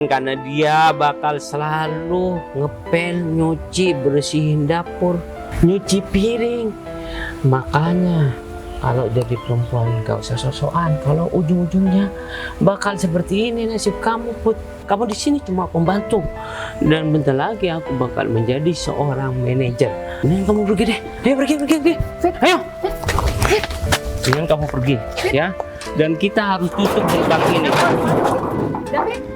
Karena dia bakal selalu ngepel, nyuci, bersihin dapur, nyuci piring. Makanya kalau jadi perempuan gak usah sosokan. Kalau ujung-ujungnya bakal seperti ini nasib kamu, Put. Kamu di sini cuma pembantu, dan bentar lagi aku bakal menjadi seorang manajer. Ini kamu pergi deh. Ayo pergi. Ayo. Jangan kamu pergi, ya. Dan kita harus tutup gerbang ini. David.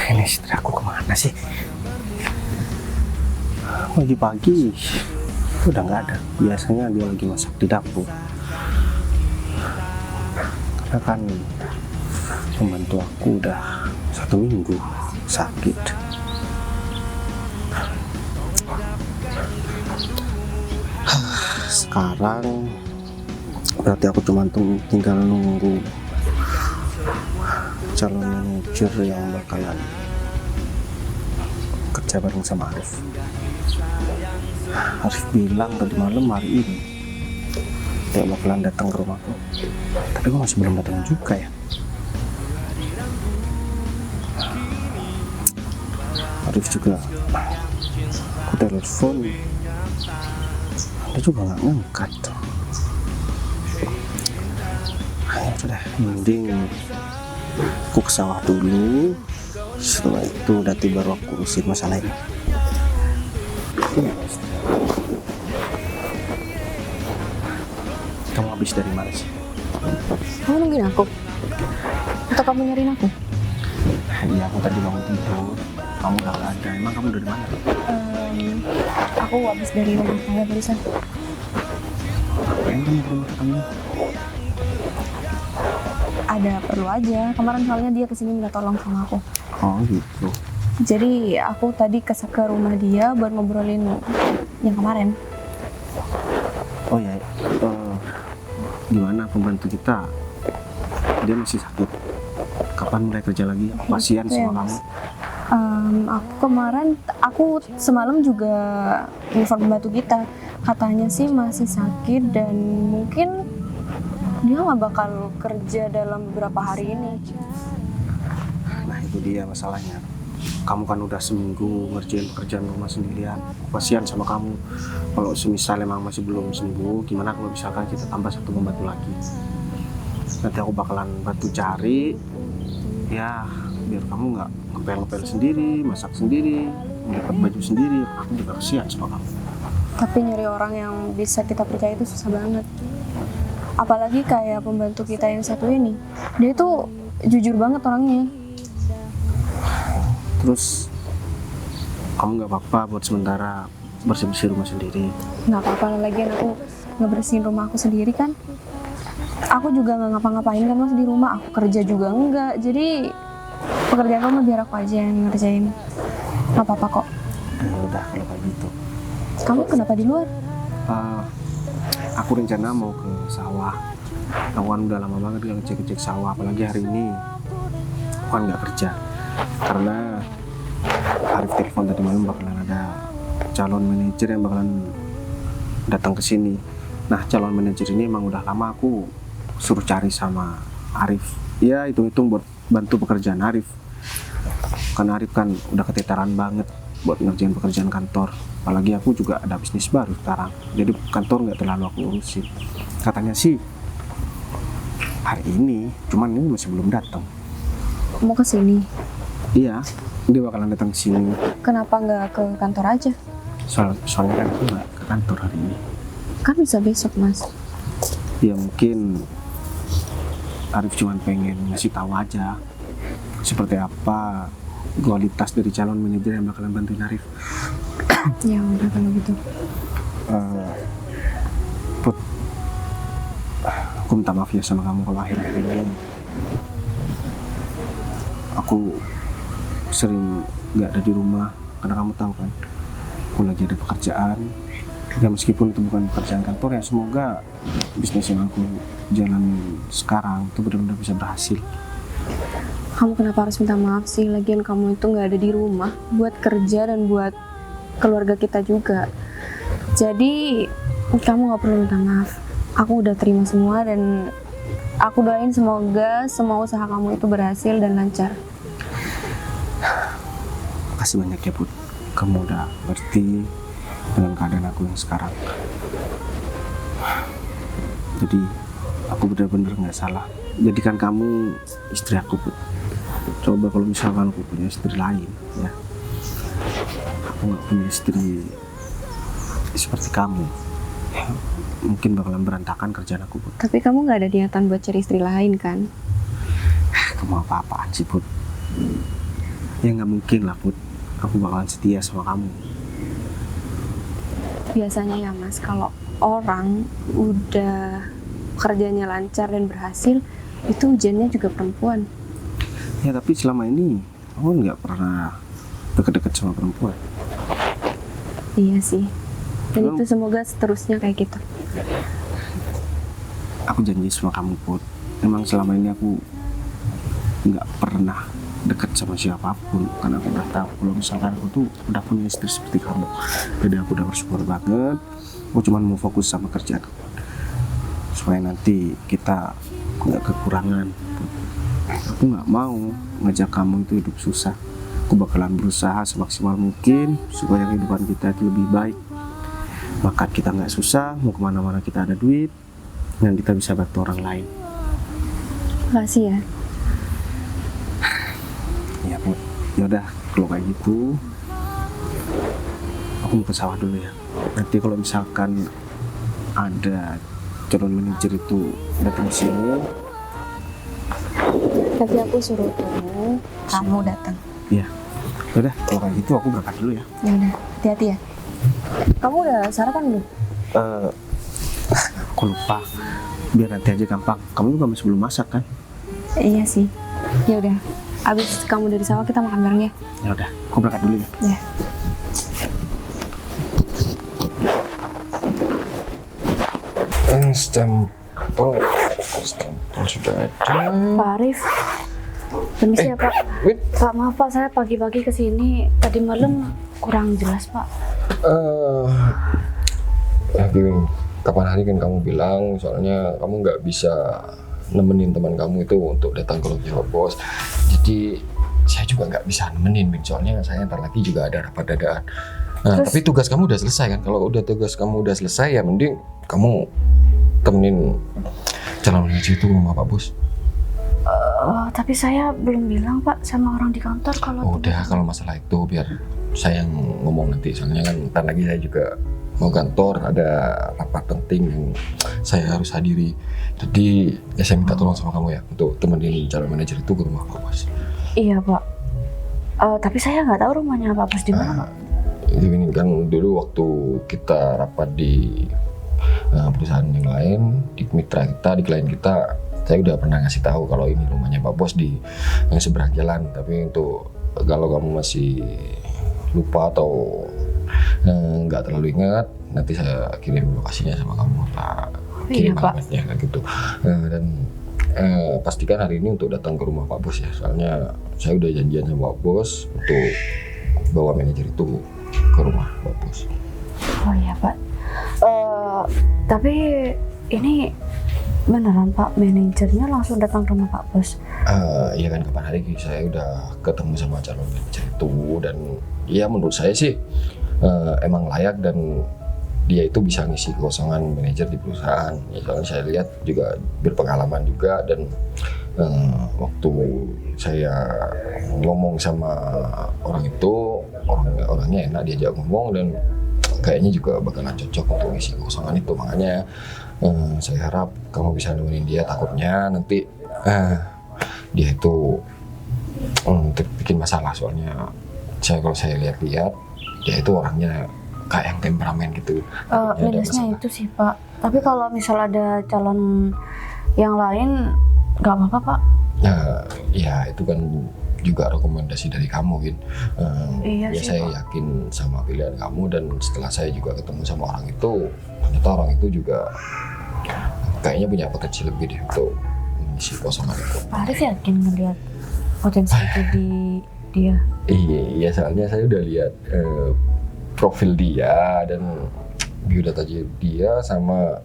Ini istri aku kemana sih? Pagi-pagi udah nggak ada. Biasanya dia lagi masak di dapur. Karena kan pembantu aku udah 1 minggu sakit. Sekarang berarti aku cuma tinggal nunggu calon manajer yang bakalan kerja bareng sama Arif. Arif bilang tadi malam hari ini dia bakalan datang ke rumahku, tapi kok masih belum datang juga ya. Arif juga aku telepon, dia juga nggak ngangkat. Ya sudah, mending aku ke sawah dulu. Setelah itu nanti baru aku urusin masalah ini. Kamu habis dari mana sih? Kamu nungguin aku? Atau kamu nyariin aku? Iya, aku tadi bangun tidur. Kamu udah gak ada. Emang kamu dari mana? Aku habis dari rumah kamu barusan. Ngapain kamu ke rumah kamu? Ada perlu aja. Kemarin soalnya dia kesini minta tolong sama aku. Oh gitu. Jadi aku tadi ke rumah dia buat ngobrolin yang kemarin. Oh ya, gimana pembantu kita? Dia masih sakit. Kapan mulai kerja lagi? Kasihan Gitu ya, sama Mas. kamu. Aku semalam juga inform pembantu kita. Katanya sih masih sakit dan mungkin dia nggak bakal kerja dalam beberapa hari ini. Nah itu dia masalahnya. Kamu kan udah seminggu ngerjain pekerjaan rumah sendirian. Kasihan sama kamu. Kalau semisal emang masih belum sembuh, gimana kalau misalkan kita tambah 1 pembantu lagi? Nanti aku bakalan bantu cari, ya biar kamu nggak ngepel-ngepel sendiri, masak sendiri, melipat baju sendiri. Aku juga kasihan sama kamu. Tapi nyari orang yang bisa kita percaya itu susah banget. Apalagi kayak pembantu kita yang satu ini. Dia itu jujur banget orangnya. Terus kamu nggak apa-apa buat sementara bersih-bersih rumah sendiri? Nggak apa-apa, lagian aku ngebersihin rumah aku sendiri kan. Aku juga nggak ngapa-ngapain kan Mas di rumah. Aku kerja juga enggak. Jadi pekerjaan kamu biar aku aja yang ngerjain. Nggak apa-apa kok. Ya udah kalau kayak gitu. Kamu kenapa di luar? Aku rencana mau ke sawah. Aku kan udah lama banget gak ngecek-ngecek sawah, apalagi hari ini aku kan nggak kerja. Karena Arif telepon tadi malam bakalan ada calon manajer yang bakalan datang ke sini. Nah calon manajer ini emang udah lama aku suruh cari sama Arif. Ya hitung-hitung buat bantu pekerjaan Arif. Karena Arif kan udah keteteran banget buat ngerjain pekerjaan kantor. Apalagi aku juga ada bisnis baru sekarang. Jadi kantor nggak terlalu aku urusin. Katanya sih hari ini, cuman ini masih belum datang. Mau ke sini. Iya, dia bakalan datang ke sini. Kenapa nggak ke kantor aja? Soalnya kan aku nggak ke kantor hari ini. Kan bisa besok Mas. Ya mungkin Arif cuma pengen ngasih tahu aja seperti apa kualitas dari calon manajer yang bakalan bantuin Arif. Ya udah kalau gitu. Put, aku minta maaf ya sama kamu kalau akhir-akhir ini aku sering nggak ada di rumah, karena kamu tahu kan aku lagi ada pekerjaan Ya meskipun itu bukan pekerjaan kantor ya, semoga bisnis yang aku jalan sekarang itu benar-benar bisa berhasil. Kamu kenapa harus minta maaf sih? Lagian kamu itu nggak ada di rumah buat kerja dan buat keluarga kita juga. Jadi kamu nggak perlu minta maaf. Aku udah terima semua dan aku doain semoga semua usaha kamu itu berhasil dan lancar. Makasih banyak ya Put, kamu udah ngerti dengan keadaan aku yang sekarang. Jadi aku benar-benar nggak salah jadikan kamu istri aku Put. Coba kalau misalkan aku punya istri lain ya, aku nggak punya istri seperti kamu ya, mungkin bakalan berantakan kerjaan aku Put. Tapi kamu nggak ada niatan buat cari istri lain kan? Kamu apa-apaan sih Put? Ya nggak mungkin lah Put, aku bakalan setia sama kamu. Biasanya ya Mas, kalau orang udah kerjanya lancar dan berhasil, itu ujiannya juga perempuan. Ya tapi selama ini aku nggak pernah deket-deket sama perempuan. Iya sih. Dan itu semoga seterusnya kayak gitu. Aku janji sama kamu Put, memang selama ini aku nggak pernah deket sama siapapun karena aku udah tahu kalau misalkan aku tuh udah punya istri seperti kamu. Jadi aku udah bersyukur banget. Aku cuma mau fokus sama kerjaan aku, supaya nanti kita nggak kekurangan. Aku nggak mau ngajak kamu itu hidup susah. Aku bakalan berusaha semaksimal mungkin supaya kehidupan kita itu lebih baik. Maka kita nggak susah, mau kemana-mana kita ada duit, dan kita bisa bantu orang lain. Makasih ya. Ya Bu, yaudah kalau kayak gitu, aku mau ke sawah dulu ya. Nanti kalau misalkan ada calon manajer itu datang ke sini, Tapi aku suruh kamu datang. ya udah kalau kayak gitu aku berangkat dulu ya. Ya udah, hati-hati ya. Kamu udah sarapan belum? Aku lupa, biar nanti aja gampang. Kamu juga masih belum masak kan? Iya sih. Ya udah, abis kamu dari sawah kita makan bareng ya. Ya udah, aku berangkat dulu ya. Ya. Stempel sudah ada. Pak Arif, permisi ya Pak. Win. Pak, maaf Pak, saya pagi-pagi kesini. Tadi malam kurang jelas Pak. Gini, kapan hari kan kamu bilang soalnya kamu nggak bisa nemenin teman kamu itu untuk datang ke Jawab Bos. Jadi saya juga nggak bisa nemenin, Win. Soalnya saya ntar lagi juga ada rapat dadaan. Nah, tapi tugas kamu udah selesai kan? Kalau udah tugas kamu udah selesai ya mending kamu temenin calon manajer itu ke rumah Pak Bos. Tapi saya belum bilang Pak sama orang di kantor kalau Udah, kalau masalah itu biar saya yang ngomong nanti. Soalnya kan ntar lagi saya juga mau kantor, ada rapat penting yang saya harus hadiri. Jadi ya saya minta tolong sama kamu ya untuk temenin calon manajer itu ke rumah Pak Bos. Iya Pak. Tapi saya nggak tahu rumahnya Pak Bos di mana Pak. Ini kan dulu waktu kita rapat di perusahaan yang lain, di mitra kita, di klien kita, saya udah pernah ngasih tahu kalau ini rumahnya Pak Bos di yang seberang jalan. Tapi untuk kalau kamu masih lupa atau nggak terlalu ingat, nanti saya kirim lokasinya sama kamu, tak kirim alamatnya kayak gitu. Dan pastikan hari ini untuk datang ke rumah Pak Bos ya, soalnya saya udah janjian sama Pak Bos untuk bawa manajer itu ke rumah Pak Bos. Oh iya Pak. Tapi ini beneran Pak, manajernya langsung datang ke rumah Pak Bos? Iya kan, kapan hari saya udah ketemu sama calon manajer itu, dan ya menurut saya sih emang layak dan dia itu bisa ngisi kekosongan manajer di perusahaan. Ya, soalnya saya lihat juga berpengalaman juga, dan waktu saya ngomong sama orang itu, orangnya enak diajak ngomong dan kayaknya juga bakalan cocok untuk ngisi kekosongan itu. Makanya saya harap kamu bisa nemenin dia, takutnya nanti dia itu bikin masalah. Soalnya kalau saya lihat-lihat dia itu orangnya kayak yang temperamen gitu. Minusnya itu sih Pak. Tapi kalau misal ada calon yang lain nggak apa-apa Pak? Ya itu kan juga rekomendasi dari kamu, Win. Iya Ya sih, saya Pak. yakin sama pilihan kamu, dan setelah saya juga ketemu sama orang itu, ternyata orang itu juga kayaknya punya potensi lebih deh untuk mengisi kosongan itu. Pak Arif yakin ngeliat potensi itu di dia? Iya, soalnya saya udah lihat profil dia dan biodata dia sama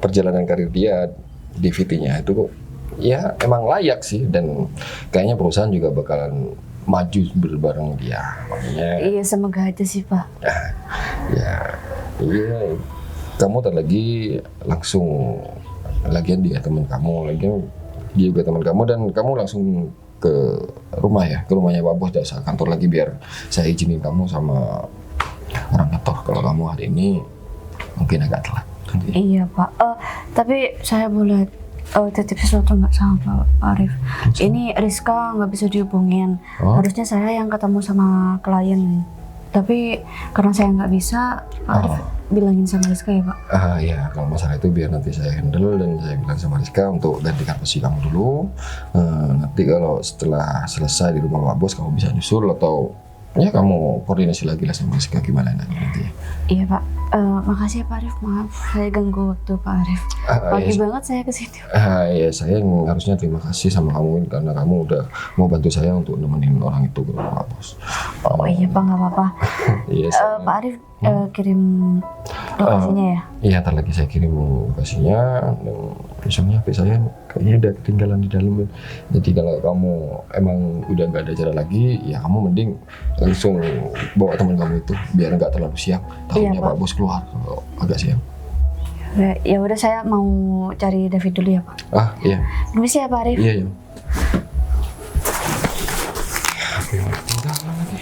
perjalanan karir dia di VT-nya itu ya emang layak sih, dan kayaknya perusahaan juga bakalan maju berbareng dia. Makanya Iya, semoga aja sih, Pak. ya iya, kamu ntar lagi langsung, lagian dia teman kamu, lagian dia juga teman kamu, dan kamu langsung ke rumah ya, ke rumahnya Pak Bos, dasar kantor lagi, biar saya izinin kamu sama orang kantor kalau kamu hari ini mungkin agak telat nanti. Iya, Pak. Tapi saya boleh titip sesuatu nggak sama Pak Arif? Ini Rizka nggak bisa dihubungin. Oh. Harusnya saya yang ketemu sama klien. Tapi karena saya nggak bisa, Pak Arif bilangin sama Rizka ya, Pak. Ya, kalau masalah itu biar nanti saya handle, dan saya bilang sama Rizka untuk gantikan posisi kamu dulu. Nanti kalau setelah selesai di rumah Pak Bos, kamu bisa nyusul, atau ya kamu koordinasi lagi lah sama Rizka gimana nanti. Iya, Pak. Makasih ya, Pak Arif. Maaf, saya ganggu waktu Pak Arif. Pagi banget saya kesini. Ya, saya yang harusnya terima kasih sama kamu, Win, karena kamu udah mau bantu saya untuk nemenin orang itu ke rumah Pak Bos. Oh iya, Pak, nggak apa-apa. Iya, Pak Arif kirim lokasinya ya? Iya, ntar lagi saya kirim lokasinya. Dan besoknya HP saya kayaknya udah ketinggalan di dalam, Win. Jadi kalau kamu emang udah nggak ada cara lagi, ya kamu mending langsung bawa teman kamu itu, biar nggak terlalu siang. Takutnya Iya, Pak. Pak Bos keluar kalau agak siang. Ya udah, saya mau cari David dulu ya, Pak. Iya. Permisi ya, Pak Arif. Iya, iya. HP yang ketinggalan lagi.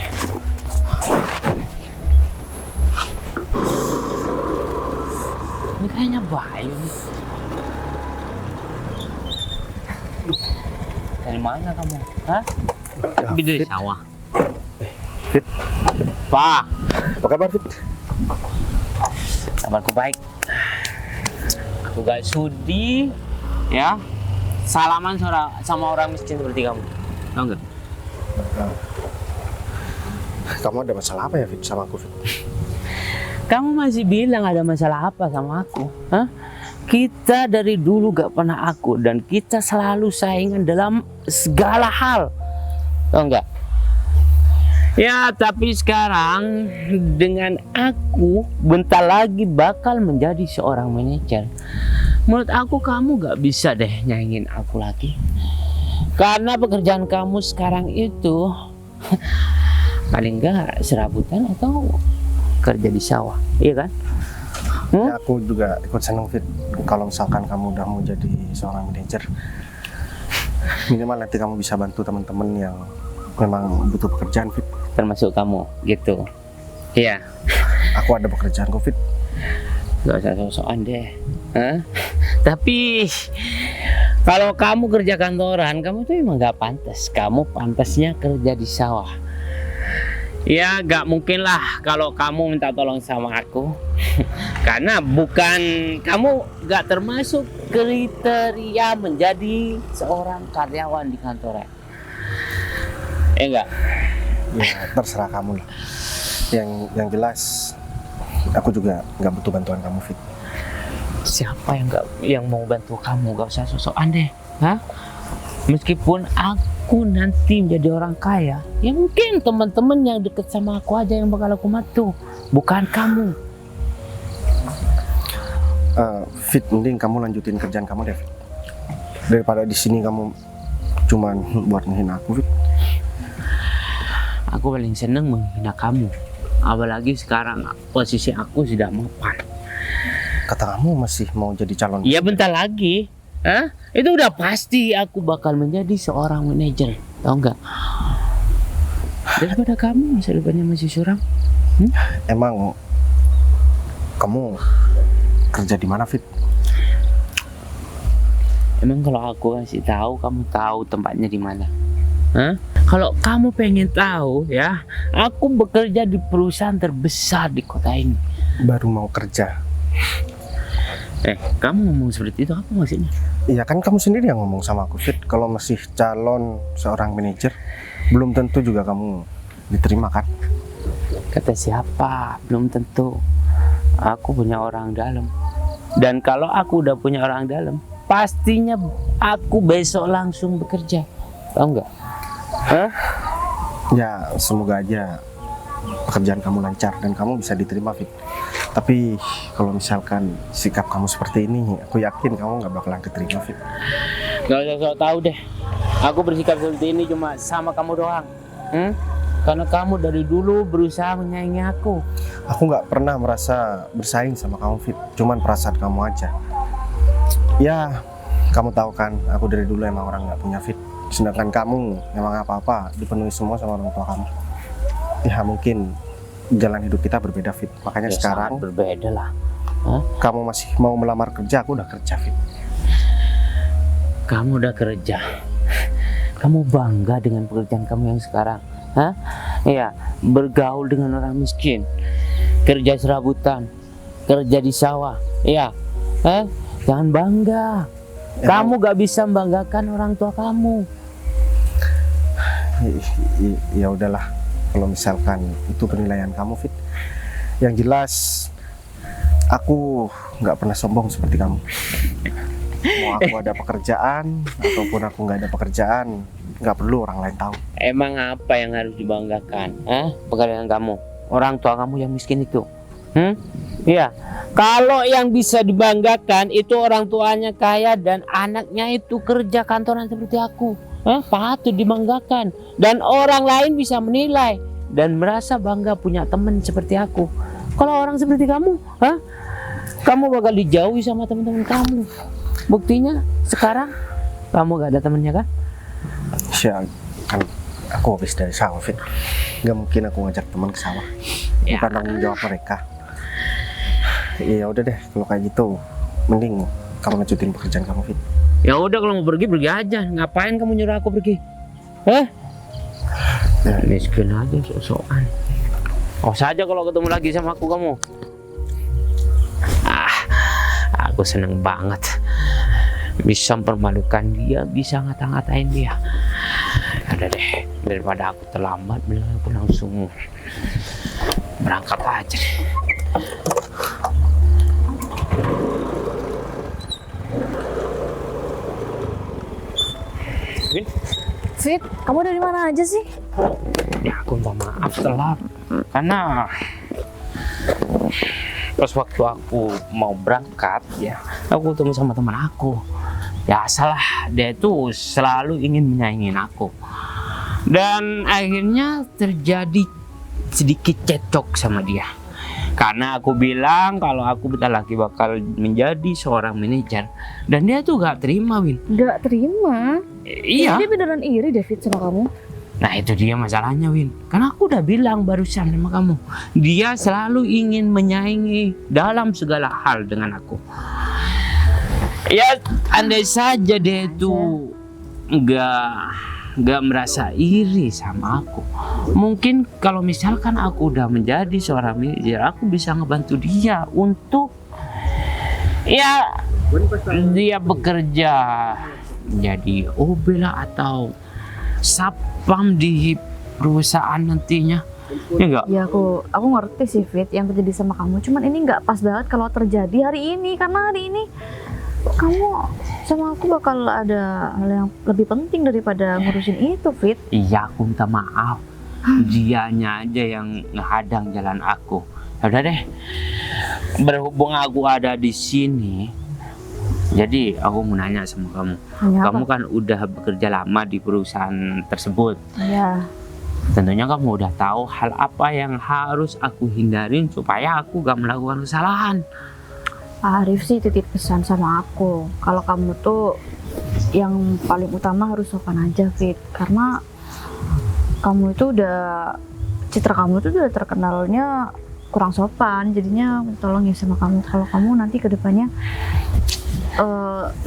Ini kayaknya Bayu nih. Dari mana kamu? Hah? Habis dari sawah. Fit. Pak, Apa kabar, Fit? kabarku baik. Aku gak sudi ya salaman sama orang miskin seperti kamu. Tahu nggak? Kamu ada masalah apa ya, Fit, sama aku, Fit? Kamu masih bilang ada masalah apa sama aku? Hah? Kita dari dulu gak pernah akur, dan kita selalu saingan dalam segala hal. Tahu nggak? Ya, tapi sekarang dengan aku bentar lagi bakal menjadi seorang manajer. Menurut aku kamu gak bisa deh nyaingin aku lagi. Karena pekerjaan kamu sekarang itu paling enggak serabutan atau kerja di sawah, iya kan? Ya, aku juga ikut seneng, Fit, kalau misalkan kamu udah mau jadi seorang manajer. Minimal nanti kamu bisa bantu teman-teman yang memang butuh pekerjaan, Fit. Termasuk kamu, gitu. Iya. Aku ada pekerjaan kok, Fit. Gak usah sok-sokan deh. Hah? Tapi kalau kamu kerja kantoran, kamu tuh emang gak pantas. Kamu pantasnya kerja di sawah. Ya gak mungkin lah kalau kamu minta tolong sama aku. Karena bukan, kamu gak termasuk kriteria menjadi seorang karyawan di kantoran. Enggak? Ya, terserah kamu lah. Yang jelas, aku juga nggak butuh bantuan kamu, Fit. Siapa yang mau bantu kamu? Gak usah sok-sokan deh. Hah? Meskipun aku nanti menjadi orang kaya, ya mungkin teman-teman yang deket sama aku aja yang bakal aku bantu, bukan kamu. Fit, mending kamu lanjutin kerjaan kamu deh, Fit. Daripada di sini kamu cuman buat ngehina aku, Fit. Aku paling seneng menghina kamu. Apalagi sekarang posisi aku sudah mapan. Kata kamu masih mau jadi calon. Iya, bentar lagi. Hah? Itu udah pasti aku bakal menjadi seorang manajer. Tahu nggak? Daripada kamu masa depannya masih suram. Emang kamu kerja di mana, Fit? Emang kalau aku kasih tahu, kamu tahu tempatnya di mana? Hah? Kalau kamu pengen tahu ya, aku bekerja di perusahaan terbesar di kota ini. Baru mau kerja. Kamu ngomong seperti itu apa maksudnya? Iya kan kamu sendiri yang ngomong sama aku, Fit, kalau masih calon seorang manajer. belum tentu juga kamu diterima kan? Kata siapa? Belum tentu. Aku punya orang dalam. Dan kalau aku udah punya orang dalam, pastinya aku besok langsung bekerja. Tahu nggak? Hah? Ya semoga aja pekerjaan kamu lancar dan kamu bisa diterima, Fit. Tapi kalau misalkan sikap kamu seperti ini, aku yakin kamu nggak bakalan keterima, Fit. Gak usah sok tahu deh. Aku bersikap seperti ini cuma sama kamu doang. Karena kamu dari dulu berusaha menyaingi aku. Aku nggak pernah merasa bersaing sama kamu, Fit. Cuman perasaan kamu aja. Ya, kamu tahu kan, aku dari dulu emang orang nggak punya, Fit. Sedangkan kamu emang apa-apa dipenuhi semua sama orang tua kamu. Ya mungkin jalan hidup kita berbeda, Fit. Makanya Ya, sekarang sangat berbeda lah. kamu masih mau melamar kerja, aku udah kerja, Fit. Kamu udah kerja. Kamu bangga dengan pekerjaan kamu yang sekarang. Hah? Iya, bergaul dengan orang miskin, kerja serabutan, kerja di sawah. Iya, jangan bangga. Kamu gak bisa membanggakan orang tua kamu. Ya udahlah, kalau misalkan itu penilaian kamu, Fit. Yang jelas, aku nggak pernah sombong seperti kamu. Mau aku ada pekerjaan ataupun aku nggak ada pekerjaan, nggak perlu orang lain tahu. Emang apa yang harus dibanggakan? Pekerjaan kamu, orang tua kamu yang miskin itu. Iya. Kalau yang bisa dibanggakan itu orang tuanya kaya dan anaknya itu kerja kantoran seperti aku. Patut dibanggakan. Dan orang lain bisa menilai dan merasa bangga punya teman seperti aku. Kalau orang seperti kamu, kamu bakal dijauhi sama teman-teman kamu. Buktinya sekarang kamu gak ada temennya kan? Ya kan aku habis dari sawah, Fit. Nggak mungkin aku ngajak teman ke sawah. Ya. Bukan tanggung jawab mereka. Ya udah deh, kalau kayak gitu, mending kamu lanjutin pekerjaan kamu, Fit. Ya udah, kalau mau pergi pergi aja. Ngapain kamu nyuruh aku pergi? Ya. Miskin aja sok-sokan. Oh saja kalau ketemu lagi sama aku kamu. Aku seneng banget bisa mempermalukan dia, bisa ngata-ngatain dia. Ada deh, daripada aku terlambat, aku langsung berangkat aja deh. Fit, kamu dari mana aja sih? Ya aku minta maaf telat karena pas waktu aku mau berangkat ya aku ketemu sama teman aku. Ya salah, dia itu selalu ingin menyaingin aku dan akhirnya terjadi sedikit cekcok sama dia karena aku bilang kalau aku bentar lagi bakal menjadi seorang manajer dan dia tuh gak terima, Win. Gak terima? Iya. Dia beneran iri, David, sama kamu. Nah itu dia masalahnya, Win. Karena aku udah bilang barusan sama kamu, dia selalu ingin menyaingi dalam segala hal dengan aku. Ya andai saja dia itu nggak merasa iri sama aku, mungkin kalau misalkan aku udah menjadi seorang manajer, aku bisa ngebantu dia untuk ya dia bekerja jadi OB lah atau sapam di perusahaan nantinya. Ya enggak? Ya aku ngerti sih, Fit, yang terjadi sama kamu. Cuman ini nggak pas banget kalau terjadi hari ini, karena hari ini kamu sama aku bakal ada hal yang lebih penting daripada ngurusin itu, Fit. Iya, aku minta maaf. Dianya aja yang ngehadang jalan aku. Ya udah deh. Berhubung aku ada di sini, jadi aku mau nanya sama kamu. Kamu kan udah bekerja lama di perusahaan tersebut. Iya. Tentunya kamu udah tahu hal apa yang harus aku hindarin supaya aku gak melakukan kesalahan. Pak Arif sih titip pesan sama aku, kalau kamu tuh yang paling utama harus sopan aja, Fit. Karena kamu itu citra kamu itu udah terkenalnya kurang sopan. Jadinya tolong ya sama kamu, kalau kamu nanti ke depannya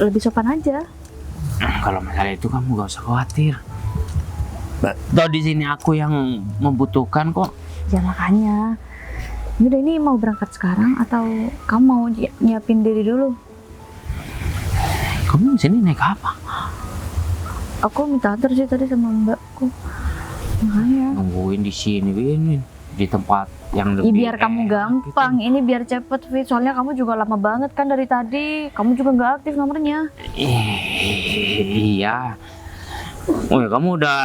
lebih sopan aja. Kalau masalah itu kamu gak usah khawatir. Toh di sini aku yang membutuhkan kok. Ya makanya. Yaudah, ini mau berangkat sekarang atau kamu mau nyiapin diri dulu? Kamu di sini naik apa? Aku minta antar sih tadi sama mbakku. Makanya. Nungguin di sini, Win. Di tempat yang lebih Biar kamu enak gampang, ini biar cepet Fit. Soalnya kamu juga lama banget kan dari tadi. Kamu juga nggak aktif nomornya. Iya. Oh ya, kamu udah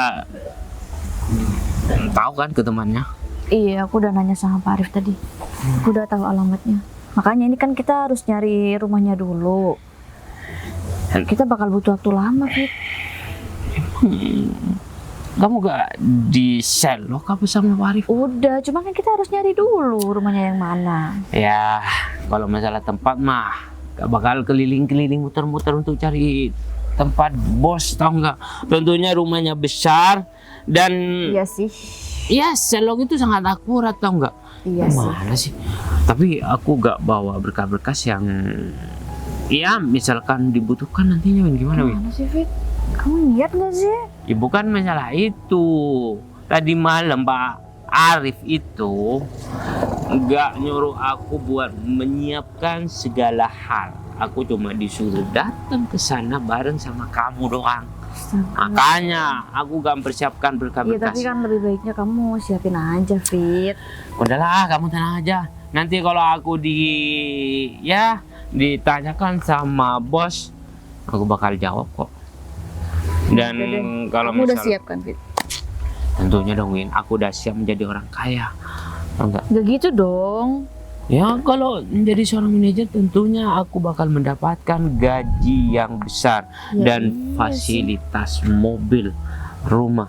tahu kan ke temannya? Iya, aku udah nanya sama Pak Arif tadi. Aku udah tahu alamatnya. Makanya ini kan kita harus nyari rumahnya dulu. Kita bakal butuh waktu lama, Fit. Kamu gak di sel loh kamu sama Pak Arif? Udah, cuma kan kita harus nyari dulu rumahnya yang mana. Ya, kalau masalah tempat mah gak bakal keliling-keliling muter-muter untuk cari tempat bos, tau nggak? Tentunya rumahnya besar dan Iya sih. ya selong itu sangat akurat, tau nggak? Iya sih. Mana sih? Tapi aku gak bawa berkas-berkas yang ya misalkan dibutuhkan nantinya, Win. Gimana, Win? Mana sih, Fit? Kamu lihat nggak sih? Ya bukan masalah itu. Tadi malam Pak Arif itu nggak nyuruh aku buat menyiapkan segala hal. Aku cuma disuruh datang ke sana bareng sama kamu doang. Makanya aku gak mempersiapkan Iya, berkas-berkas. tapi kan lebih baiknya kamu siapin aja, Fit. Udahlah, kamu tenang aja. Nanti kalau aku ditanyakan sama bos, aku bakal jawab kok. Dan Udah deh. kalau Kamu udah misal siap kan, Fit? tentunya dong, Win, aku udah siap menjadi orang kaya. Tau nggak? Gak gitu dong. Ya, kalau menjadi seorang manajer tentunya aku bakal mendapatkan gaji yang besar Ya, dan iya fasilitas mobil, rumah.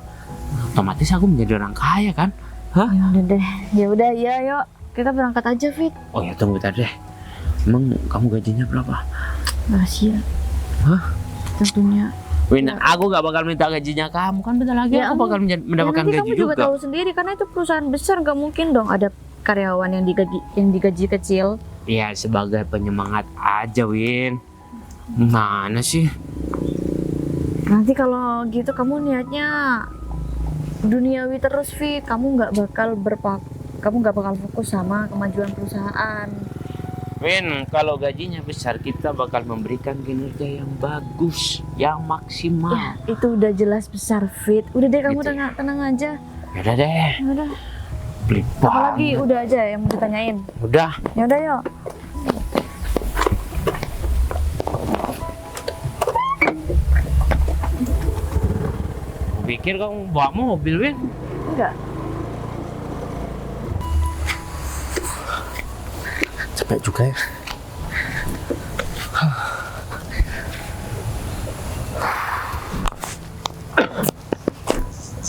Otomatis aku menjadi orang kaya kan? Hah? Ya udah deh. Ya udah, ya yuk. Kita berangkat aja, Fit. Oh ya, tunggu tadi deh. Emang kamu gajinya berapa? Rahasia. Hah? Tentunya. Win, Ya. aku gak bakal minta gajinya kamu kan, bentar lagi Ya, aku bakal mendapatkan nanti gaji kamu juga juga. tahu sendiri karena itu perusahaan besar, gak mungkin dong ada karyawan yang digaji kecil. Ya, sebagai penyemangat aja, Win. Mana sih? Nanti kalau gitu kamu niatnya duniawi terus, Fit. Kamu nggak bakal fokus sama kemajuan perusahaan. Win, kalau gajinya besar kita bakal memberikan kinerja yang bagus, yang maksimal. Ya, itu udah jelas besar, Fit. Udah deh, kamu Gitu ya? tenang aja. Yaudah deh, Ya udah. beli Apalagi banget. udah aja yang mau ditanyain. Udah. Ya udah, yuk. Pikir kamu bawa mobil, Win? Enggak. Capek juga ya.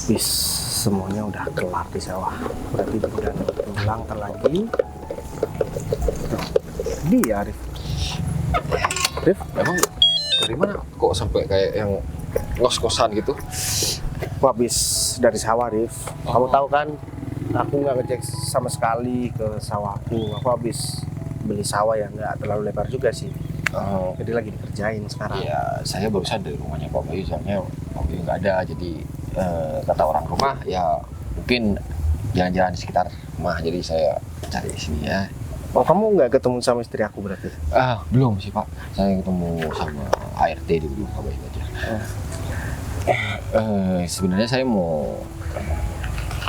Bis, semuanya udah kelar di sawah. Berarti udah pulang lagi. Dia Arif. Rif, emang dari mana kok sampai kayak yang ngos-kosan gitu? Aku habis dari sawah, Rif. Kamu tahu kan, aku nggak ngecek sama sekali ke sawahku. Aku habis beli sawah yang nggak terlalu lebar juga sih. Jadi lagi dikerjain sekarang. Iya, saya barusan dari rumahnya Pak Bayu, soalnya Pak Bayu nggak ada, jadi kata orang rumah ya mungkin jalan-jalan di sekitar rumah, jadi saya cari di sini ya. Oh, kamu nggak ketemu sama istri aku berarti? Belum sih Pak, saya ketemu sama ART dulu Pak Bayu aja. Sebenarnya saya mau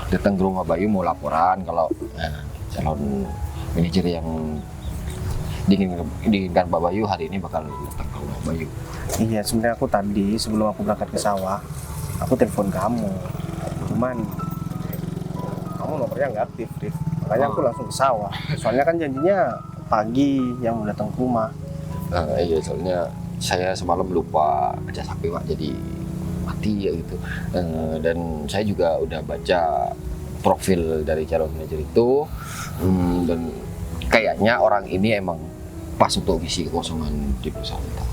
datang ke rumah Bayu, mau laporan kalau calon manajer yang diinginkan Pak Bayu hari ini bakal datang ke rumah Bayu. Iya, sebenarnya aku tadi sebelum aku berangkat ke sawah, aku telepon kamu. Cuman kamu nomornya nggak aktif, Rif. Makanya aku langsung ke sawah. Soalnya kan janjinya pagi yang mau datang ke rumah. Iya, soalnya saya semalam lupa baca HP Pak, jadi mati ya gitu. Dan saya juga udah baca profil dari calon manajer itu, dan kayaknya orang ini emang pas untuk isi kekosongan di perusahaan kita.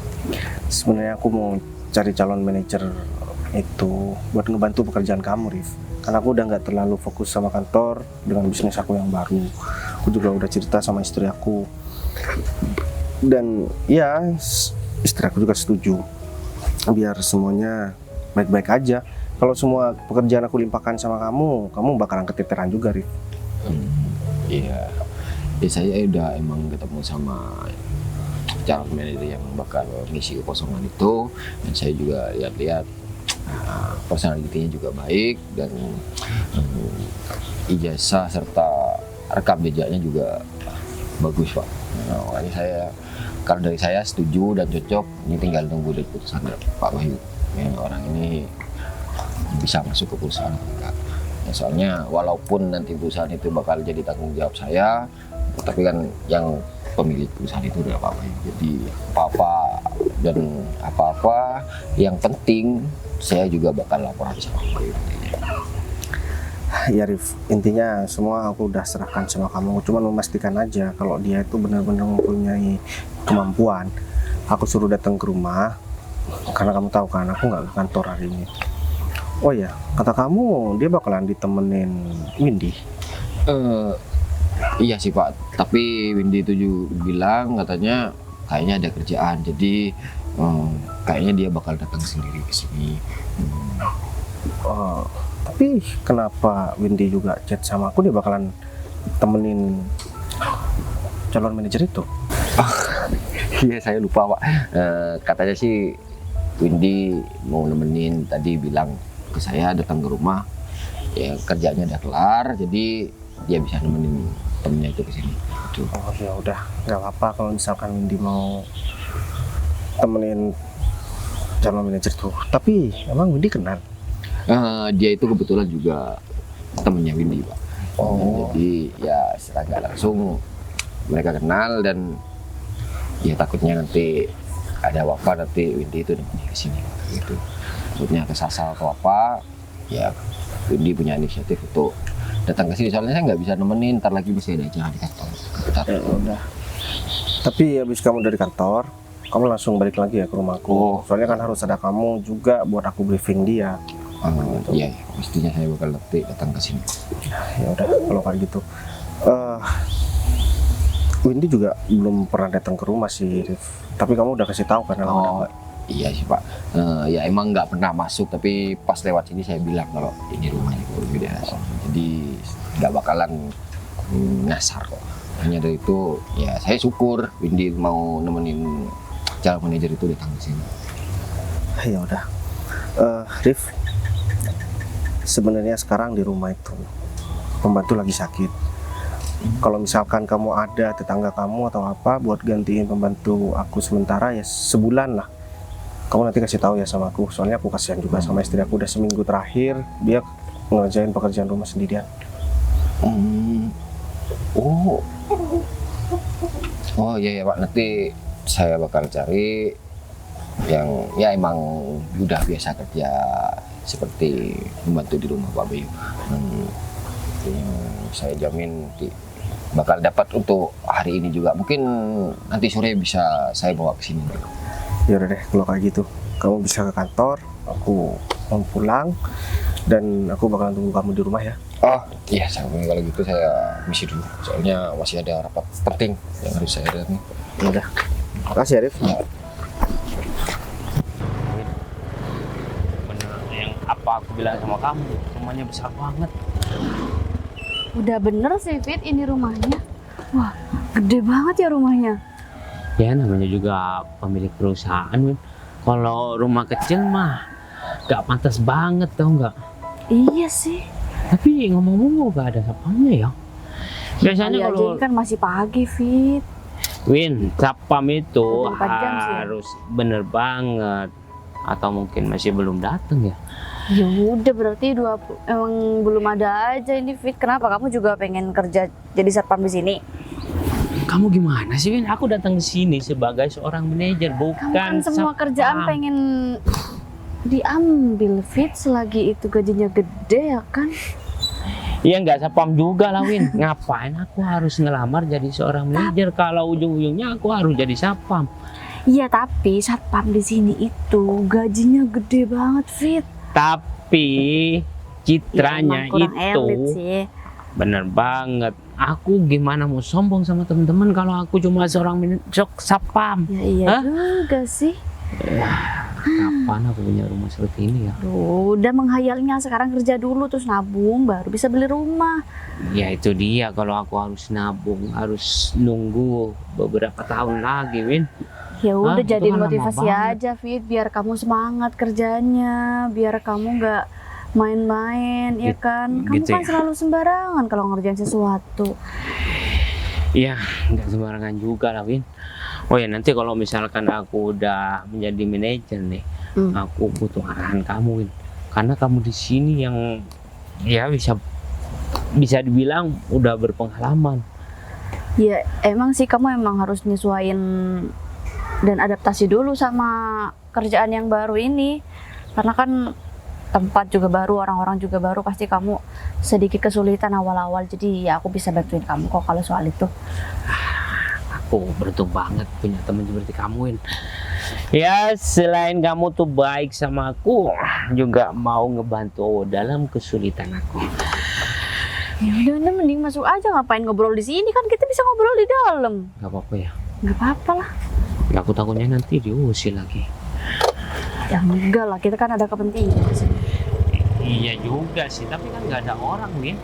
Sebenarnya aku mau cari calon manajer itu buat ngebantu pekerjaan kamu, Rif. Karena aku udah nggak terlalu fokus sama kantor dengan bisnis aku yang baru. Aku juga udah cerita sama istri aku. Dan ya, istri aku juga setuju. Biar semuanya baik-baik aja. Kalau semua pekerjaan aku limpahkan sama kamu, kamu bakalan keteteran juga, Rif. Iya, ya saya udah emang ketemu sama calon manajer yang bakal ngisi kekosongan itu, dan saya juga lihat-lihat Personalitinya juga baik dan ijazah serta rekam jejaknya juga bagus Pak. Makanya saya, kalau dari saya setuju dan cocok, ini tinggal tunggu dari keputusan dari Pak Wahyu. Ya, orang ini bisa masuk ke perusahaan atau enggak. Ya, soalnya walaupun nanti perusahaan itu bakal jadi tanggung jawab saya, tapi kan yang pemilik perusahaan itu udah Pak Wahyu. Jadi apa-apa yang penting saya juga bakal laporan sama Pak Wahyu. Ya Rif, intinya semua aku udah serahkan sama kamu. Cuma memastikan aja kalau dia itu benar-benar mempunyai kemampuan. Aku suruh datang ke rumah, karena kamu tahu kan aku nggak ke kantor hari ini. Oh ya, kata kamu dia bakalan ditemenin Windy. Iya sih Pak, tapi Windy itu juga bilang katanya kayaknya ada kerjaan, jadi kayaknya dia bakal datang sendiri ke sini. Tapi kenapa Windy juga chat sama aku, dia bakalan temenin calon manajer itu? Iya saya lupa Pak. Katanya sih Windy mau nemenin, tadi bilang ke saya datang ke rumah. Ya kerjanya udah kelar, jadi dia bisa nemenin temennya itu ke sini. Oh ya udah, nggak apa-apa kalau misalkan Windy mau temenin calon manajer tuh. Tapi emang Windy kenal? Dia itu kebetulan juga temennya Windy Pak. Jadi ya secara nggak langsung mereka kenal, dan ya takutnya nanti ada apa-apa nanti Windy itu nemenin ke sini gitu. Takutnya kesasar atau apa, ya Windy punya inisiatif untuk datang ke sini. Soalnya saya nggak bisa nemenin, ntar lagi masih ada acara di kantor. Ya udah. Tapi habis kamu dari kantor, kamu langsung balik lagi ya ke rumahku. Soalnya kan harus ada kamu juga buat aku briefing dia. Iya, pastinya saya bakal nanti datang ke sini. Ya udah, kalau kayak gitu. Windy juga belum pernah datang ke rumah sih, Rif. Tapi kamu udah kasih tahu kan? Iya sih Pak. Ya emang nggak pernah masuk, tapi pas lewat sini saya bilang kalau ini rumahnya Windy. Jadi nggak bakalan ngasar kok. Hanya dari itu, ya saya syukur Windy mau nemenin calon manajer itu datang ke sini. Ya udah, Rif. Sebenarnya sekarang di rumah itu pembantu lagi sakit. Kalau misalkan kamu ada tetangga kamu atau apa buat gantiin pembantu aku sementara, ya sebulan lah. Kamu nanti kasih tahu ya sama aku. Soalnya aku kasihan juga sama istri aku, udah seminggu terakhir dia ngerjain pekerjaan rumah sendirian. Oh iya ya Pak, nanti saya bakal cari yang ya emang udah biasa kerja seperti membantu di rumah Pak Bayu. Saya jamin bakal dapat untuk hari ini juga. Mungkin nanti sore bisa saya bawa ke sini. Ya udah deh, kalau kayak gitu kamu bisa ke kantor, aku mau pulang, dan aku bakalan tunggu kamu di rumah ya. Oh iya, kalau gitu saya misi dulu. Soalnya masih ada rapat penting yang harus saya datang. Ya udah, makasih ya Rif. Apa aku bilang sama kamu, rumahnya besar banget. Udah bener sih Fit, ini rumahnya. Wah, gede banget ya rumahnya. Ya namanya juga pemilik perusahaan, Win. Kalau rumah kecil mah gak pantas banget, tau nggak? Iya sih. Tapi ngomong-ngomong gak ada sapamnya ya. Biasanya Kali aja kalau ini kan masih pagi Fit. Win, sapam itu 24 jam sih ya? harus bener banget. Atau mungkin masih belum datang ya. Ya udah berarti emang belum ada aja ini Fit. Kenapa kamu juga pengen kerja jadi satpam di sini? Kamu gimana sih, Win? Aku datang ke sini sebagai seorang manajer, bukan Kamu kan semua satpam. kerjaan pengen diambil Fit selagi itu gajinya gede ya kan? Iya nggak satpam juga lah, Win. Ngapain aku harus ngelamar jadi seorang manajer kalau ujung-ujungnya aku harus jadi satpam? Iya tapi satpam di sini itu gajinya gede banget Fit. Tapi citranya Ya, emang kurang itu elit sih. bener banget. Aku gimana mau sombong sama teman-teman kalau aku cuma seorang satpam? Ya iya Hah? juga sih. Kapan aku punya rumah seperti ini ya? Udah menghayalnya, sekarang kerja dulu terus nabung baru bisa beli rumah. Ya itu dia, kalau aku harus nabung harus nunggu beberapa tahun lagi, Win. Ya udah Hah? Itu jadiin kan lama motivasi banget. aja, Fit, biar kamu semangat kerjanya, biar kamu nggak main-main, ya kan? Kamu gitu kan ya? selalu sembarangan kalau ngerjain sesuatu. Iya, nggak sembarangan juga lah, Win. Oh ya, nanti kalau misalkan aku udah menjadi manajer nih, aku butuh arahan kamu, Win. Karena kamu di sini yang ya bisa dibilang udah berpengalaman. Ya emang sih kamu emang harus nyesuaiin dan adaptasi dulu sama kerjaan yang baru ini. Karena kan tempat juga baru, orang-orang juga baru, pasti kamu sedikit kesulitan awal-awal. Jadi ya aku bisa bantuin kamu kok kalau soal itu. Aku beruntung banget punya teman seperti kamu, Win. Ya, selain kamu tuh baik sama aku, juga mau ngebantu dalam kesulitan aku. Ya udah mending masuk aja, ngapain ngobrol di sini, kan kita bisa ngobrol di dalam. Gak apa-apa ya? Nggak apa-apa lah. Ya, aku takutnya nanti diusir lagi. Ya enggak lah, kita kan ada kepentingan di sini. Iya juga sih, tapi kan nggak ada orang, Win.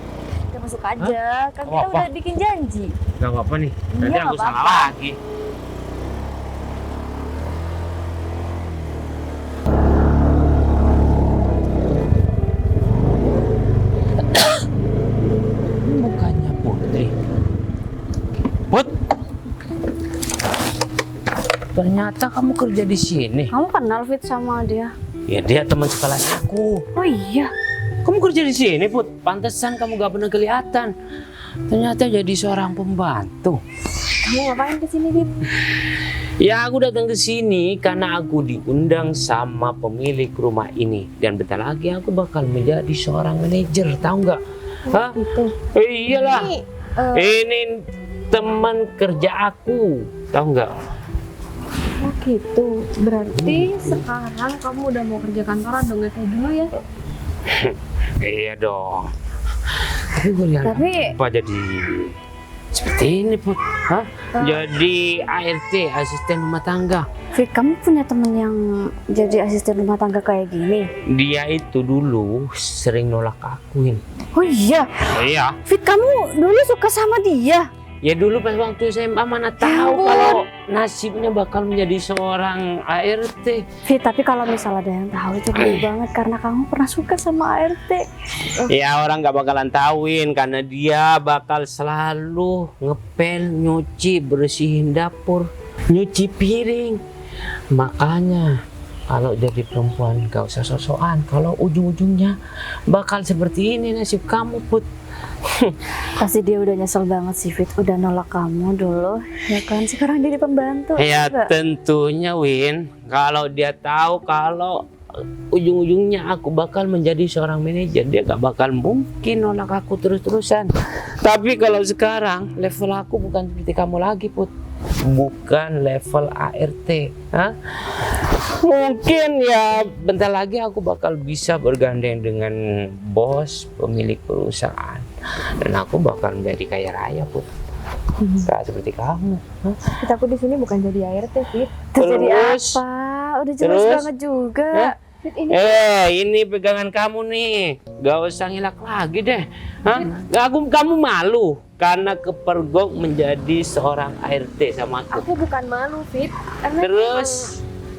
Kita masuk aja, kan kita Apa? udah bikin janji. Gak apa-apa nih, nanti Iya, aku nggak salah apa-apa. lagi. Bukannya Putri. Put, ternyata kamu kerja di sini. Kamu kenal Fit sama dia? Ya, dia teman sekelas aku. Oh iya. Kamu kerja di sini, Put. Pantesan kamu gak pernah kelihatan. Ternyata jadi seorang pembantu. Kamu ngapain kesini, Fit? Ya, aku datang ke sini karena aku diundang sama pemilik rumah ini, dan bentar lagi aku bakal menjadi seorang manajer, tahu nggak? Hah? Itu. Iyalah. Ini, Ini teman kerja aku, tahu nggak? oh gitu. Berarti sekarang kamu udah mau kerja kantoran dong, nggak kayak dulu ya? Iya dong. Tapi gue lihat Tapi- apa jadi seperti ini, Put? Hah? Jadi ART, asisten rumah tangga. Fit, kamu punya temen yang jadi asisten rumah tangga kayak gini? Dia itu dulu sering nolak akuin. Oh iya. Oh iya. Fit, kamu dulu suka sama dia? Ya dulu pas waktu SMA mana tahu ampun. kalau nasibnya bakal menjadi seorang ART. Fit, tapi kalau misalnya ada yang tahu itu baik banget karena kamu pernah suka sama ART. Ya orang nggak bakalan tahuin karena dia bakal selalu ngepel, nyuci, bersihin dapur, nyuci piring. Makanya kalau jadi perempuan gak usah sosokan. Kalau ujung-ujungnya bakal seperti ini nasib kamu, Put. Pasti dia udah nyesel banget sih, Fit. Udah nolak kamu dulu, ya kan? Sekarang jadi pembantu. Ya enggak? tentunya, Win. Kalau dia tahu kalau ujung-ujungnya aku bakal menjadi seorang manajer, dia gak bakal mungkin nolak aku terus-terusan. Tapi kalau sekarang level aku bukan seperti kamu lagi, Put. Bukan level ART. Hah? Mungkin ya bentar lagi aku bakal bisa bergandeng dengan bos pemilik perusahaan, dan aku bakal menjadi kaya raya, Put. Gak seperti kamu. Hah? Fit, aku di sini bukan jadi ART, Fit. Terus jadi Terus? apa? Udah jelas Terus? banget juga. Hah? Fit, ini Ini pegangan kamu nih, gak usah ngilak lagi deh. Hah? Kamu malu karena kepergok menjadi seorang ART sama aku. aku bukan malu, Fit. Karena Terus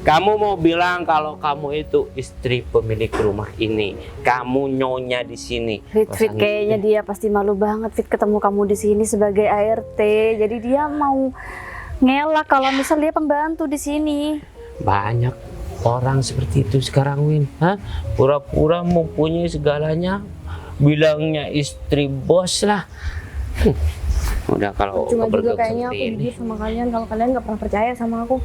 kamu mau bilang kalau kamu itu istri pemilik rumah ini, kamu nyonya di sini. Fit, Gak Fit, usah kayaknya gitu. dia pasti malu banget, Fit, ketemu kamu di sini sebagai ART. Jadi dia mau ngelak kalau misal dia pembantu di sini. Banyak orang seperti itu sekarang, Win. Hah? Pura-pura mempunyai segalanya, bilangnya istri bos lah. Udah kalau Cuma juga kepergok kayaknya aku seperti ini. jujur sama kalian kalau kalian nggak pernah percaya sama aku.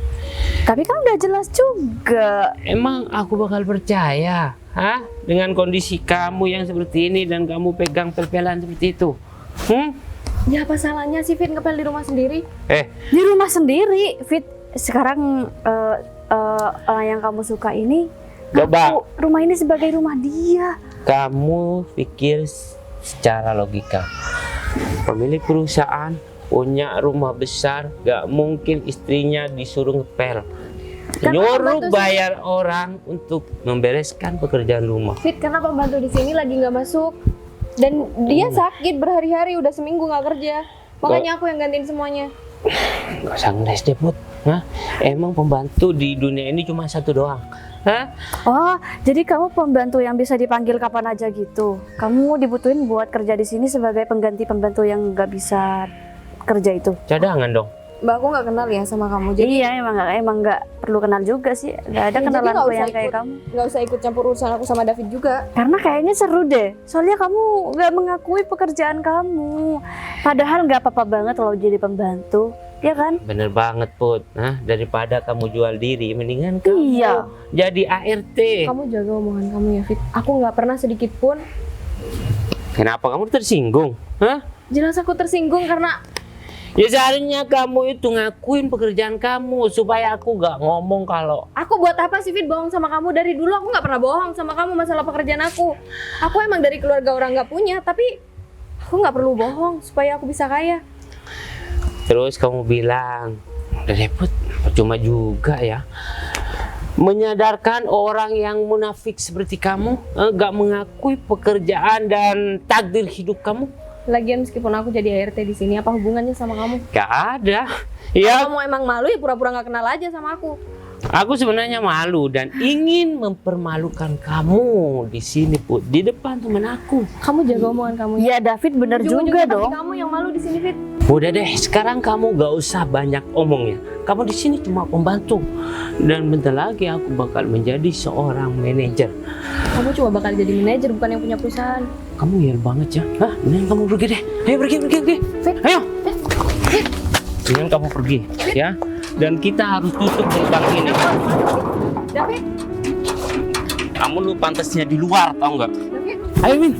Tapi kan udah jelas juga. Emang aku bakal percaya, hah? Dengan kondisi kamu yang seperti ini dan kamu pegang pel-pelan seperti itu. Ya apa salahnya sih, Fit, ngepel di rumah sendiri? Eh, Di rumah sendiri, Fit. Sekarang yang kamu suka ini, Coba. aku rumah ini sebagai rumah dia. kamu pikir secara logika. Pemilik perusahaan punya rumah besar, gak mungkin istrinya disuruh ngepel. Kan Nyuruh pembantu bayar orang untuk membereskan pekerjaan rumah. Fit, karena pembantu di sini lagi nggak masuk dan dia sakit berhari-hari, udah seminggu nggak kerja, makanya aku yang gantiin semuanya. Gak usah ngeles deh, Put. Hah? Emang pembantu di dunia ini cuma satu doang? Hah? Oh, jadi kamu pembantu yang bisa dipanggil kapan aja gitu. Kamu dibutuhin buat kerja di sini sebagai pengganti pembantu yang nggak bisa kerja itu. Cadangan dong. Mbak, aku nggak kenal ya sama kamu. Jadi Iya, emang nggak perlu kenal juga sih. Nggak ada Jadi kenalan nggak gue usah yang kayak ikut. kamu. nggak usah ikut campur urusan aku sama David juga. Karena kayaknya seru deh. Soalnya kamu nggak mengakui pekerjaan kamu. Padahal nggak apa-apa banget kalau jadi pembantu, ya kan? Bener banget Put. Hah? Daripada kamu jual diri, mendingan kamu Iya. jadi ART. Kamu jaga omongan kamu ya, Fit. Aku nggak pernah sedikit pun. Kenapa kamu tersinggung? Hah? Jelas aku tersinggung karena Ya seharusnya kamu itu ngakuin pekerjaan kamu supaya aku gak ngomong kalau aku buat apa sih, Fit, bohong sama kamu? Dari dulu aku nggak pernah bohong sama kamu masalah pekerjaan aku. Aku emang dari keluarga orang nggak punya, tapi aku nggak perlu bohong supaya aku bisa kaya. terus kamu bilang udah repot, percuma juga ya. Menyadarkan orang yang munafik seperti kamu, gak mengakui pekerjaan dan takdir hidup kamu. Lagian meskipun aku jadi ART di sini, apa hubungannya sama kamu? Gak ada. Kalau Ya, kamu emang malu ya pura-pura nggak kenal aja sama aku. aku sebenarnya malu dan ingin mempermalukan kamu di sini Put, di depan teman aku. Kamu jaga omongan kamu. Iya, David bener juga Ujung-ujungnya dong. pasti kamu yang malu di sini, Fit. Udah deh, sekarang kamu gak usah banyak omongnya. Kamu di sini cuma pembantu dan bentar lagi aku bakal menjadi seorang manajer. Kamu cuma bakal jadi manajer, bukan yang punya perusahaan. Kamu ngeyel banget ya. Hah? Mendingan kamu pergi deh. Ayo pergi. Fit. Ayo. Mendingan kamu pergi ya. Dan kita harus tutup gerbang ini. David, Kamu lu pantasnya di luar, tau nggak? David. Ayo Min.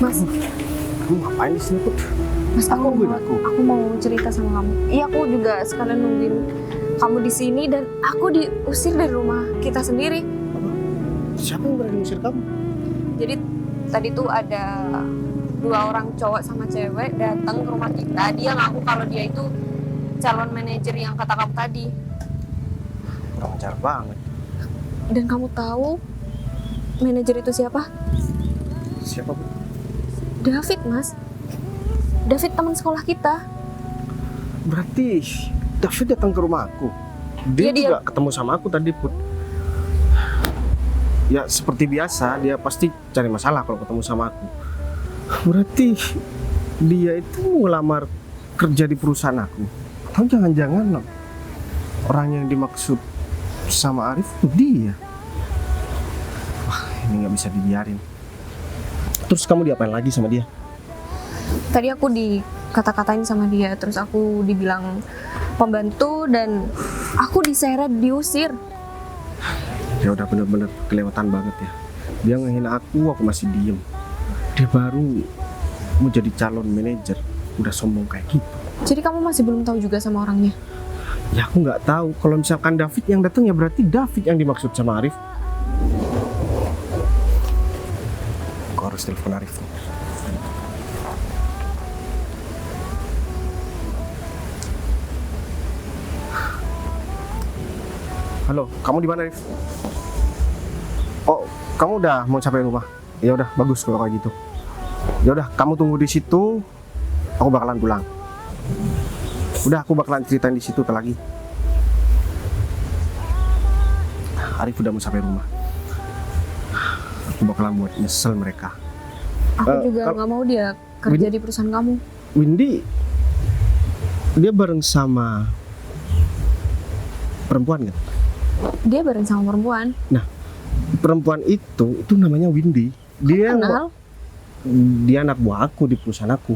Mas, Kamu ngapain di sini, Put? Mas, aku Nungguin mau, aku? aku mau cerita sama kamu. Iya, aku juga sekalian nungguin kamu di sini dan aku diusir dari rumah kita sendiri. Siapa yang berani ngusir kamu? Jadi tadi tuh ada 2 orang cowok sama cewek datang ke rumah kita. Dia ngaku kalau dia itu calon manajer yang kata kamu tadi. Kurang ajar banget. Dan kamu tahu manajer itu siapa? Siapa, Put? David, Mas. David teman sekolah kita. Berarti David datang ke rumah aku. Dia Iya, dia. juga ketemu sama aku tadi, Put. Ya seperti biasa, dia pasti cari masalah kalau ketemu sama aku. Berarti dia itu mau ngelamar kerja di perusahaan aku. Atau jangan-jangan orang yang dimaksud sama Arif itu dia. Wah, ini nggak bisa dibiarin. Terus kamu diapain lagi sama dia? Tadi aku dikata-katain sama dia, terus aku dibilang pembantu dan aku diseret, diusir. Ya udah bener-bener kelewatan banget ya. Dia ngehina aku masih diem. Dia baru mau jadi calon manajer, udah sombong kayak gitu. Jadi kamu masih belum tahu juga sama orangnya? Ya aku nggak tahu. Kalau misalkan David yang datang ya berarti David yang dimaksud sama Arif. Aku harus telepon Arif. Halo, kamu di mana, Arif? Oh, kamu udah mau sampai rumah? Ya udah, bagus kalau kayak gitu. Ya udah, kamu tunggu di situ. Aku bakalan pulang. Udah, aku bakalan ceritain di situ lagi. Arif udah mau sampai rumah. Aku bakalan buat nyesel mereka. Aku juga kalau- nggak mau dia kerja di perusahaan kamu. Windy, dia bareng sama perempuan kan? Dia bareng sama perempuan. Perempuan itu namanya Windy. Dia Kenal? dia anak buah aku di perusahaan aku.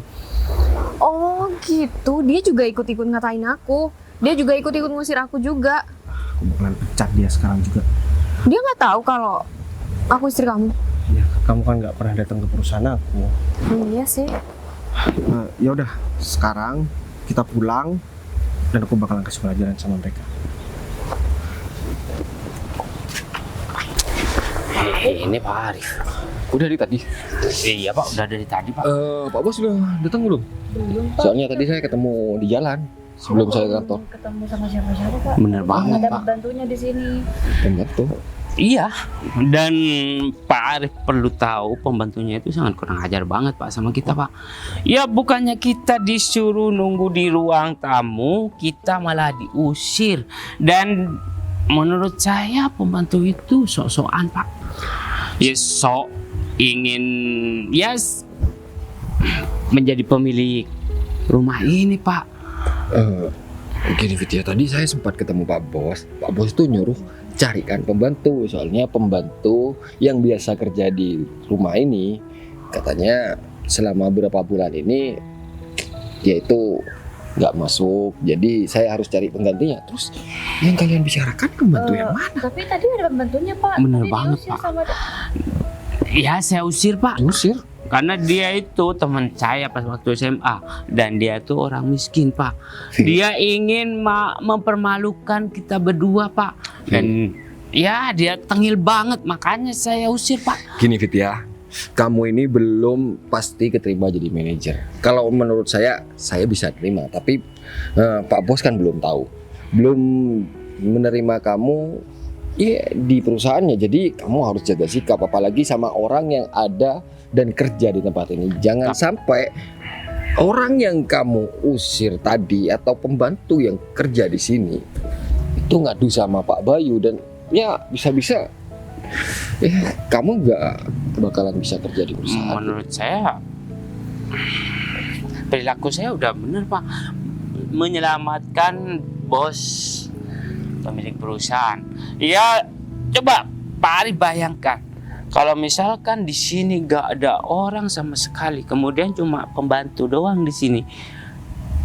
Oh gitu, dia juga ikut-ikut ngatain aku. Dia juga ikut-ikut ngusir aku juga. Aku bakalan pecat dia sekarang juga. Dia nggak tahu kalau aku istri kamu. Ya, kamu kan nggak pernah datang ke perusahaan aku. Iya sih. Ya udah, sekarang kita pulang dan aku bakalan kasih pelajaran sama mereka. Ini Pak Arif. Udah dari tadi. Iya Pak, udah dari tadi Pak. Pak Bos sudah datang belum? Belum, Pak. Soalnya tadi saya ketemu di jalan. sebelum saya ke kantor. Ketemu sama siapa-siapa Pak. Bener banget, Ada Pak. pembantunya di sini. Benar tuh. Iya, dan Pak Arif perlu tahu pembantunya itu sangat kurang ajar banget Pak sama kita Pak. Ya bukannya kita disuruh nunggu di ruang tamu, kita malah diusir. Dan menurut saya pembantu itu sok-sokan Pak. Ya sok ingin menjadi pemilik rumah ini Pak. Gini Fit, ya tadi saya sempat ketemu Pak Bos. Pak Bos tuh nyuruh carikan pembantu, soalnya pembantu yang biasa kerja di rumah ini katanya selama beberapa bulan ini dia itu nggak masuk, jadi saya harus cari penggantinya. Terus yang kalian bicarakan pembantu yang mana? Tapi tadi ada pembantunya Pak. Bener Tapi banget, diusir Pak. sama Ya saya usir Pak. Diusir? Karena dia itu teman saya pas waktu SMA dan dia tuh orang miskin Pak. Dia ingin mempermalukan kita berdua Pak. Dan ya dia tengil banget makanya saya usir Pak. Gini Fit ya, kamu ini belum pasti keterima jadi manajer. Kalau menurut saya bisa terima, tapi Pak Bos kan belum tahu, belum menerima kamu di perusahaannya. Jadi kamu harus jaga sikap, apalagi sama orang yang ada dan kerja di tempat ini. Jangan sampai orang yang kamu usir tadi atau pembantu yang kerja di sini itu ngadu sama Pak Bayu dan ya bisa-bisa kamu nggak bakalan bisa kerja di perusahaan. Menurut saya perilaku saya udah bener Pak, menyelamatkan bos pemilik perusahaan. Ya coba Pak Arif bayangkan kalau misalkan di sini gak ada orang sama sekali, kemudian cuma pembantu doang di sini,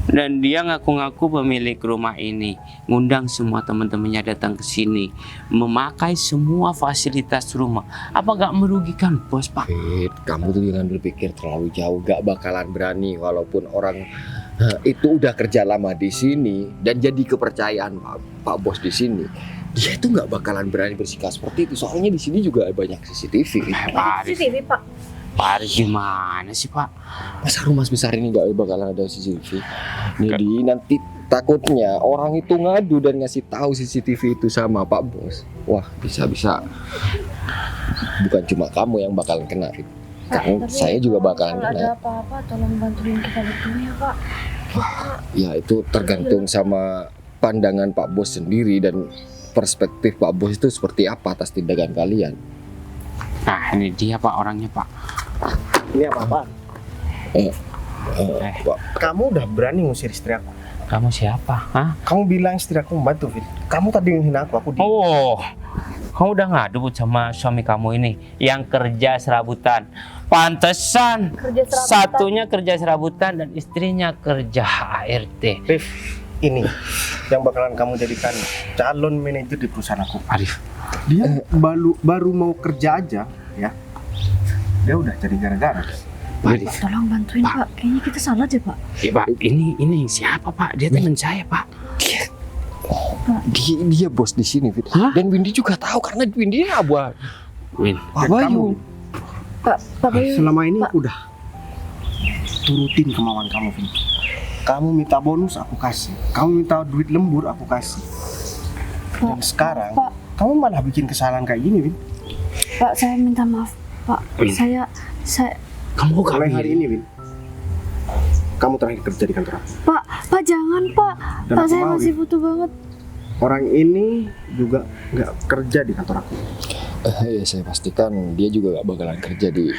dan dia ngaku-ngaku pemilik rumah ini, ngundang semua teman-temannya datang ke sini, memakai semua fasilitas rumah, apa gak merugikan bos Pak? Fit, kamu tuh jangan berpikir terlalu jauh, gak bakalan berani walaupun orang itu udah kerja lama di sini dan jadi kepercayaan Pak Bos di sini. Dia itu nggak bakalan berani bersikap seperti itu. Soalnya di sini juga banyak CCTV. Pak Arif, CCTV Pak. Pak Arif gimana sih Pak? Masa rumah sebesar ini nggak bakalan ada CCTV? Jadi nanti takutnya orang itu ngadu dan ngasih tahu CCTV itu sama Pak Bos. Wah, bisa-bisa bukan cuma kamu yang bakalan kena, Fit. Kamu, Tapi saya juga bakalan kalau ada kena. apa-apa tolong bantuin kita berdua ya Pak. Ya itu tergantung sama pandangan Pak Bos sendiri dan perspektif Pak Bos itu seperti apa atas tindakan kalian. Nah ini dia Pak orangnya Pak. Ini apa-apa? Pak, Kamu udah berani ngusir istri aku. Kamu siapa? Hah? Kamu bilang istri aku membantu, Fit. Kamu tadi menghina aku di... Oh, kamu udah ngadu sama suami kamu ini yang kerja serabutan. Pantesan Kerja serabutan. satunya kerja serabutan dan istrinya kerja ART. Rif, ini yang bakalan kamu jadikan calon manajer di perusahaan aku. Arif, Dia baru mau kerja aja, ya. Dia udah jadi gara-gara. Arif. Tolong bantuin Pak. Kayaknya kita salah deh Pak. Ya, Pak, ini siapa Pak? Dia teman saya Pak. dia bos di sini, Fit. Hah? Dan Windy juga tahu karena Windy ini abah Win, Pak Dan Bayu. Pak Bayu. Selama ini aku udah turutin kemauan kamu, Vin. Kamu minta bonus, aku kasih. Kamu minta duit lembur, aku kasih. Dan sekarang, Pak. kamu malah bikin kesalahan kayak gini, Vin. Pak, saya minta maaf Pak. Win. Saya kamu Mulai kami. hari ini, Vin, kamu terakhir kerja di kantor aku. Pak jangan Pak. Dan Pak aku saya mau, masih Vin. butuh banget. Orang ini juga nggak kerja di kantor aku. Ya saya pastikan dia juga gak bakalan kerja di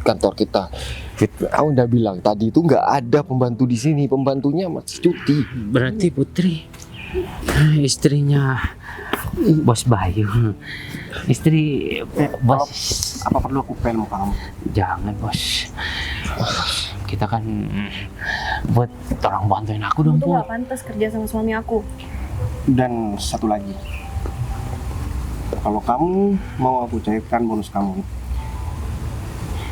kantor kita. Fit, aku udah bilang tadi itu nggak ada pembantu di sini. Pembantunya masih cuti. Berarti Putri istrinya Bos Bayu. Istri Bos. Apa perlu aku pel muka kamu? Jangan Bos. Kita kan buat tolong bantuin aku dong Kamu tuh Bu. gak pantas kerja sama suami aku. Dan satu lagi, kalau kamu mau aku cairkan bonus kamu,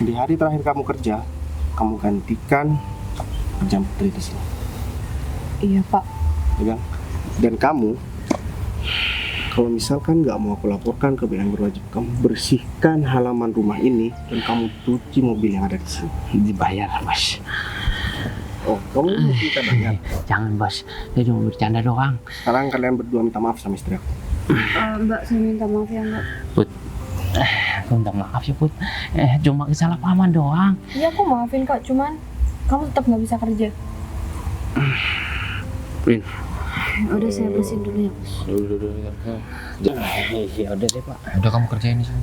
di hari terakhir kamu kerja, kamu gantikan jam Putri di sini, Iya Pak. ya kan? Dan kamu, kalau misalkan nggak mau aku laporkan ke BM berwajib, kamu bersihkan halaman rumah ini dan kamu cuci mobil yang ada di sini. Dibayar Bos. Oh, kamu minta banyak. Jangan bos, saya cuma bercanda doang. Sekarang kalian berdua minta maaf sama istri aku. Mbak, saya minta maaf ya Mbak. Aku minta maaf ya Put, cuma kesalahpahaman doang. Iya aku maafin kok, cuman kamu tetap nggak bisa kerja. Prin, Udah saya bersihin dulu ya Bos. ya udah deh Pak. Udah kamu kerjain sih.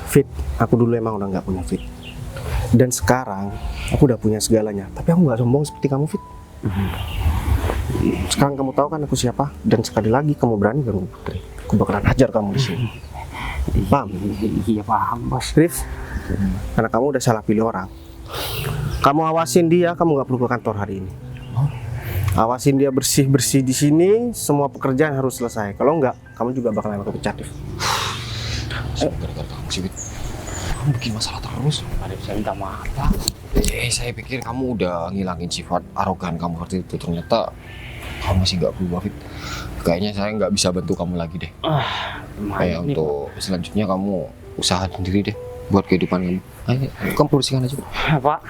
Fit, aku dulu emang udah nggak punya Fit. Dan sekarang aku udah punya segalanya. Tapi aku nggak sombong seperti kamu, Fit. Sekarang kamu tahu kan aku siapa. Dan sekali lagi kamu berani ganggu Putri, aku bakalan hajar kamu di sini. Paham? Iya paham bos. Rif, karena kamu udah salah pilih orang. Kamu awasin dia, kamu nggak perlu ke kantor hari ini. Awasin dia bersih-bersih di sini, semua pekerjaan harus selesai. Kalau enggak, kamu juga bakalan aku pecat, Rif. Gara-gara kamu sih, Fit. Kamu bikin masalah terus. Mari saya minta maaf Pak. Saya pikir kamu udah ngilangin sifat arogan kamu seperti itu. Ternyata kamu masih nggak berubah, Fit. Kayaknya saya nggak bisa bantu kamu lagi deh. Kayak untuk selanjutnya kamu usaha sendiri deh buat kehidupan kamu. Ayo, kamu bersihkan aja. Pak.